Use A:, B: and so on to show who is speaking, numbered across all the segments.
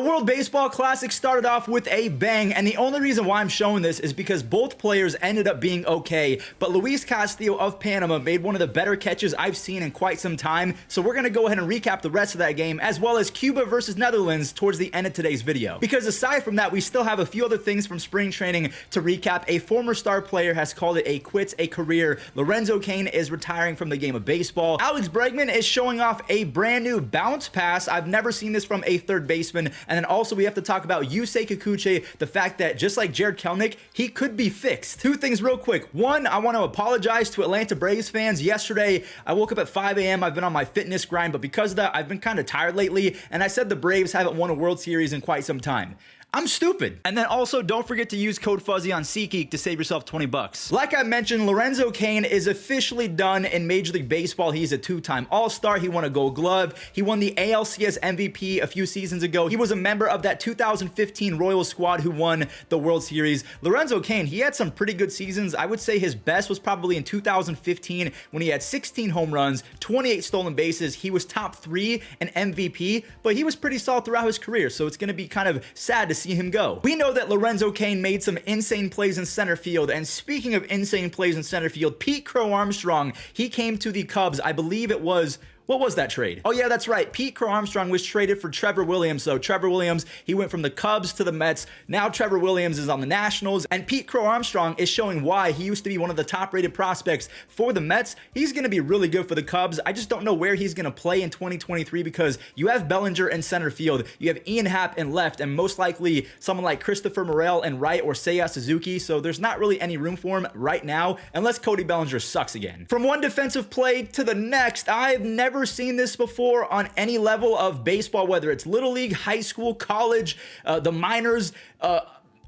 A: World Baseball Classic started off with a bang, and the only reason why I'm showing this is because both players ended up being okay, but Luis Castillo of Panama made one of the better catches I've seen in quite some time, so we're going to go ahead and recap the rest of that game, as well as Cuba versus Netherlands towards the end of today's video. Because aside from that, we still have a few other things from spring training to recap. A former star player has called it a quits a career. Lorenzo Cain is retiring from the game of baseball. Alex Bregman is showing off a brand new bounce pass. I've never seen this from a third baseman. And then also we have to talk about Yusei Kikuchi, the fact that just like Jarred Kelenic, he could be fixed. Two things real quick. One, I want to apologize to Atlanta Braves fans. Yesterday, I woke up at 5 a.m. I've been on my fitness grind, but because of that, I've been kind of tired lately. And I said the Braves haven't won a World Series in quite some time. I'm stupid. And then also don't forget to use code Fuzzy on SeatGeek to save yourself 20 bucks. Like I mentioned, Lorenzo Cain is officially done in Major League Baseball. He's a two-time All-Star. He won a Gold Glove. He won the ALCS MVP a few seasons ago. He was a member of that 2015 Royals squad who won the World Series. Lorenzo Cain, he had some pretty good seasons. I would say his best was probably in 2015 when he had 16 home runs, 28 stolen bases. He was top 3 in MVP, but he was pretty solid throughout his career, so it's going to be kind of sad to see him go. We know that Lorenzo Cain made some insane plays in center field, and speaking of insane plays in center field, Pete Crow Armstrong, he came to the Cubs, I believe it was... What was that trade? Oh yeah, that's right. Pete Crow Armstrong was traded for Trevor Williams. So Trevor Williams, he went from the Cubs to the Mets. Now Trevor Williams is on the Nationals, and Pete Crow Armstrong is showing why he used to be one of the top-rated prospects for the Mets. He's going to be really good for the Cubs. I just don't know where he's going to play in 2023 because you have Bellinger in center field, you have Ian Happ in left, and most likely someone like Christopher Morel in right or Seiya Suzuki. So there's not really any room for him right now unless Cody Bellinger sucks again. From one defensive play to the next, I've never seen this before on any level of baseball, whether it's little league, high school, college, the minors,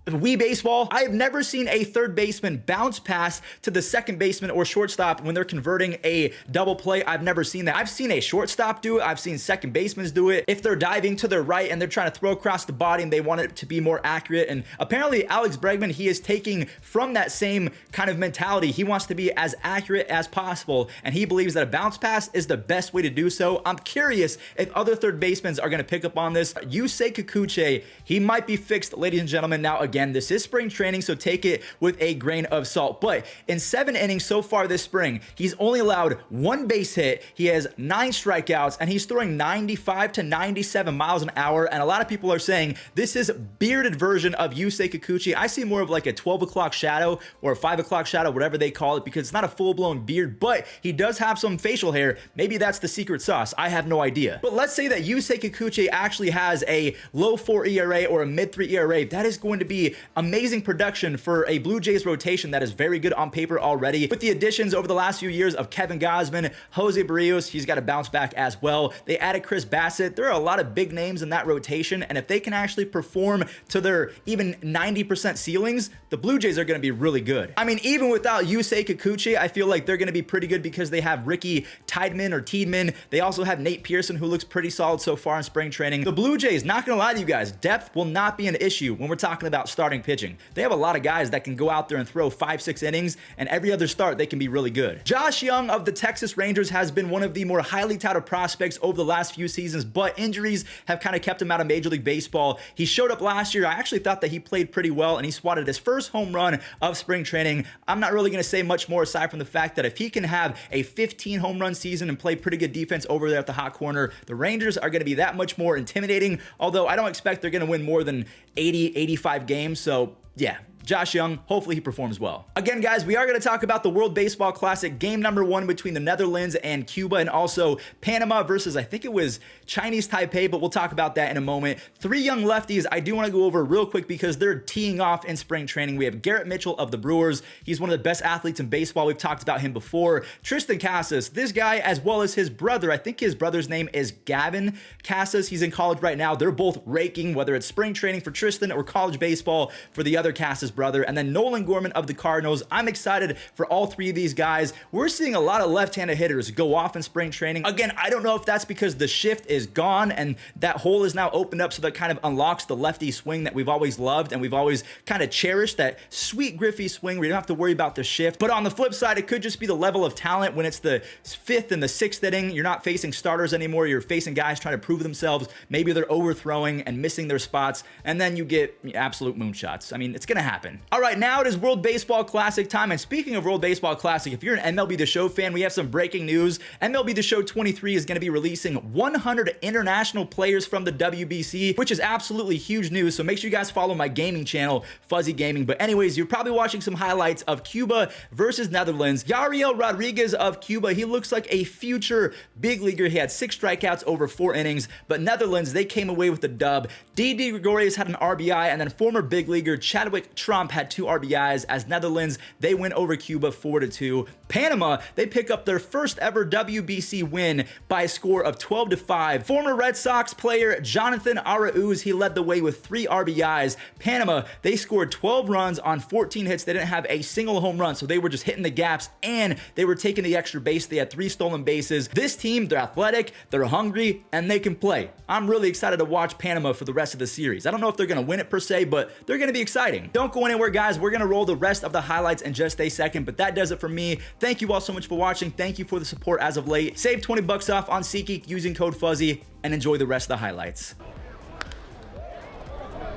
A: Wii baseball. I have never seen a third baseman bounce pass to the second baseman or shortstop when they're converting a double play. I've never seen that. I've seen a shortstop do it. I've seen second basemen do it. If they're diving to their right and they're trying to throw across the body and they want it to be more accurate. And apparently Alex Bregman, he is taking from that same kind of mentality. He wants to be as accurate as possible, and he believes that a bounce pass is the best way to do so. I'm curious if other third basemen are going to pick up on this. Yusei Kikuchi, he might be fixed, ladies and gentlemen. Now again, this is spring training, so take it with a grain of salt. But in 7 innings so far this spring, he's only allowed 1 base hit. He has 9 strikeouts, and he's throwing 95 to 97 miles an hour. And a lot of people are saying this is a bearded version of Yusei Kikuchi. I see more of like a 12 o'clock shadow or a 5 o'clock shadow, whatever they call it, because it's not a full-blown beard, but he does have some facial hair. Maybe that's the secret sauce. I have no idea. But let's say that Yusei Kikuchi actually has a low 4 ERA or a mid 3 ERA. That is going to be amazing production for a Blue Jays rotation that is very good on paper already. With the additions over the last few years of Kevin Gausman, Jose Barrios, he's got to bounce back as well. They added Chris Bassett. There are a lot of big names in that rotation, and if they can actually perform to their even 90% ceilings, the Blue Jays are going to be really good. I mean, even without Yusei Kikuchi, I feel like they're going to be pretty good because they have Ricky Tiedemann. They also have Nate Pearson, who looks pretty solid so far in spring training. The Blue Jays, not going to lie to you guys, depth will not be an issue when we're talking about starting pitching. They have a lot of guys that can go out there and throw 5-6 innings, and every other start they can be really good. Josh Young of the Texas Rangers has been one of the more highly touted prospects over the last few seasons, but injuries have kind of kept him out of Major League Baseball. He showed up last year. I actually thought that he played pretty well, and he swatted his first home run of spring training. I'm not really going to say much more aside from the fact that if he can have a 15 home run season and play pretty good defense over there at the hot corner, the Rangers are going to be that much more intimidating, although I don't expect they're going to win more than 80, 85 games. So yeah, Josh Young, hopefully he performs well. Again, guys, we are going to talk about the World Baseball Classic, game number 1 between the Netherlands and Cuba, and also Panama versus, I think it was Chinese Taipei, but we'll talk about that in a moment. 3 young lefties I do want to go over real quick because they're teeing off in spring training. We have Garrett Mitchell of the Brewers. He's one of the best athletes in baseball. We've talked about him before. Tristan Casas, this guy, as well as his brother, I think his brother's name is Gavin Casas. He's in college right now. They're both raking, whether it's spring training for Tristan or college baseball for the other Casas brother, and then Nolan Gorman of the Cardinals. I'm excited for all three of these guys. We're seeing a lot of left-handed hitters go off in spring training. Again, I don't know if that's because the shift is gone and that hole is now opened up, so that kind of unlocks the lefty swing that we've always loved and we've always kind of cherished, that sweet Griffey swing where you don't have to worry about the shift. But on the flip side, it could just be the level of talent when it's the 5th and the 6th inning. You're not facing starters anymore. You're facing guys trying to prove themselves. Maybe they're overthrowing and missing their spots, and then you get absolute moonshots. I mean, it's gonna happen. All right, now it is World Baseball Classic time, and speaking of World Baseball Classic, if you're an MLB The Show fan, we have some breaking news. MLB The Show 23 is gonna be releasing 100 international players from the WBC, which is absolutely huge news, so make sure you guys follow my gaming channel, Fuzzy Gaming. But anyways, you're probably watching some highlights of Cuba versus Netherlands. Yariel Rodriguez of Cuba, he looks like a future big leaguer. He had 6 strikeouts over 4 innings, but Netherlands, they came away with the dub. Didi Gregorius had an RBI, and then former big leaguer Chadwick Trump had 2 RBIs as Netherlands, they win over Cuba 4-2. Panama, they pick up their first ever WBC win by a score of 12-5. Former Red Sox player Jonathan Arauz, he led the way with 3 RBIs. Panama, they scored 12 runs on 14 hits. They didn't have a single home run, so they were just hitting the gaps and they were taking the extra base. They had 3 stolen bases. This team, they're athletic, they're hungry, and they can play. I'm really excited to watch Panama for the rest of the series. I don't know if they're going to win it per se, but they're going to be exciting. Don't go anywhere, guys. We're going to roll the rest of the highlights in just a second, but that does it for me. Thank you all so much for watching. Thank you for the support as of late. Save 20 bucks off on SeatGeek using code Fuzzy, and enjoy the rest of the highlights.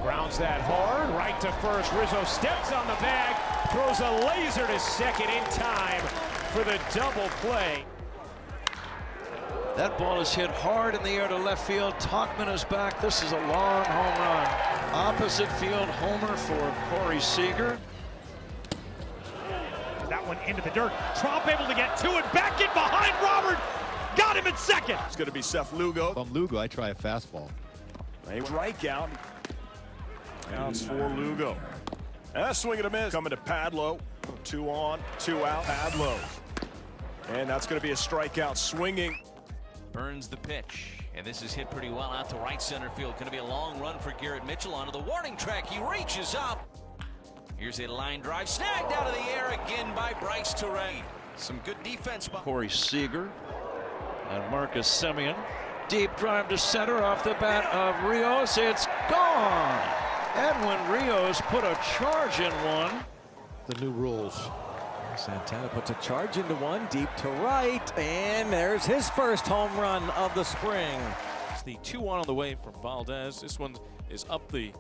B: Grounds that hard, right to first. Rizzo steps on the bag, throws a laser to second in time for the double play.
C: That ball is hit hard in the air to left field. Tauchman is back. This is a long home run. Opposite field homer for Corey Seager.
B: That one into the dirt. Trump able to get to it, back in behind Robert. Got him at second.
D: It's going to be Seth Lugo.
E: If I'm Lugo, I try a fastball.
D: A strikeout. Counts for Lugo. And swing and a miss. Coming to Padlo. 2 on, 2 out. Padlo. And that's going to be a strikeout. Swinging.
F: Burns the pitch, and this is hit pretty well out to right center field. Going to be a long run for Garrett Mitchell onto the warning track. He reaches up. Here's a line drive, snagged out of the air again by Bryce Terray. Some good defense by
C: Corey Seager and Marcus Semien. Deep drive to center off the bat of Rios. It's gone. Edwin Rios put a charge in one.
E: The new rules.
G: Santana puts a charge into one, deep to right, and there's his first home run of the spring.
H: It's the 2-1 on the way from Valdez. This one is up the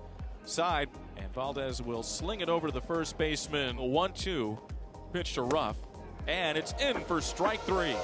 H: side, and Valdez will sling it over to the first baseman. 1-2, pitch to Ruff, and it's in for strike 3.